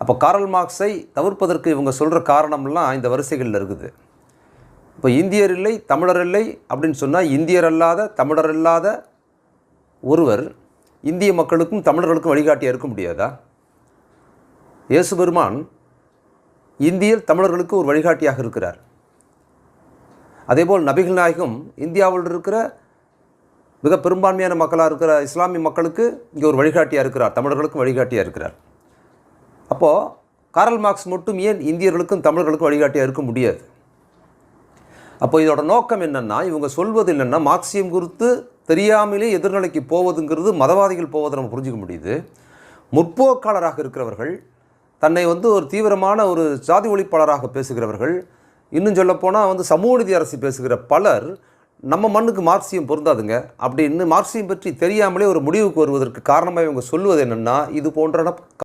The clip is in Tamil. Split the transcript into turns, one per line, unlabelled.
அப்போ காரல் மார்க்ஸை தவிர்ப்பதற்கு இவங்க சொல்கிற காரணம்லாம் இந்த வரிசைகளில் இருக்குது. இப்போ இந்தியர் இல்லை தமிழர் இல்லை அப்படின்னு சொன்னால் இந்தியர் அல்லாத தமிழர் அல்லாத ஒருவர் இந்திய மக்களுக்கும் தமிழர்களுக்கும் வழிகாட்டியாக இருக்க முடியாதா? இயேசு பெருமான் இந்தியர் தமிழர்களுக்கு ஒரு வழிகாட்டியாக இருக்கிறார். அதேபோல் நபிகள் நாயகம் இந்தியாவில் இருக்கிற மிக பெரும்பான்மையான மக்களாக இருக்கிற இஸ்லாமிய மக்களுக்கு இங்கே ஒரு வழிகாட்டியாக இருக்கிறார், தமிழர்களுக்கும் வழிகாட்டியாக இருக்கிறார். அப்போது காரல் மார்க்ஸ் மட்டும் ஏன் இந்தியர்களுக்கும் தமிழர்களுக்கும் வழிகாட்டியாக இருக்க முடியாது? அப்போ இதோட நோக்கம் என்னென்னா, இவங்க சொல்வது என்னென்னா, மார்க்சியம் குறித்து தெரியாமலே எதிர்நிலைக்கு போவதுங்கிறது மதவாதிகள் போவதை நம்ம புரிஞ்சிக்க முடியுது. முற்போக்காளராக இருக்கிறவர்கள், தன்னை ஒரு தீவிரமான ஒரு ஜாதி ஒழிப்பாளராக பேசுகிறவர்கள், இன்னும் சொல்லப்போனால் சமூக நீதி அரசு பேசுகிற பலர் நம்ம மண்ணுக்கு மார்க்சியம் பொருந்தாதுங்க அப்படின்னு மார்க்சியம் பற்றி தெரியாமலே ஒரு முடிவுக்கு வருவதற்கு காரணமாக இவங்க சொல்வது என்னென்னா, இது போன்ற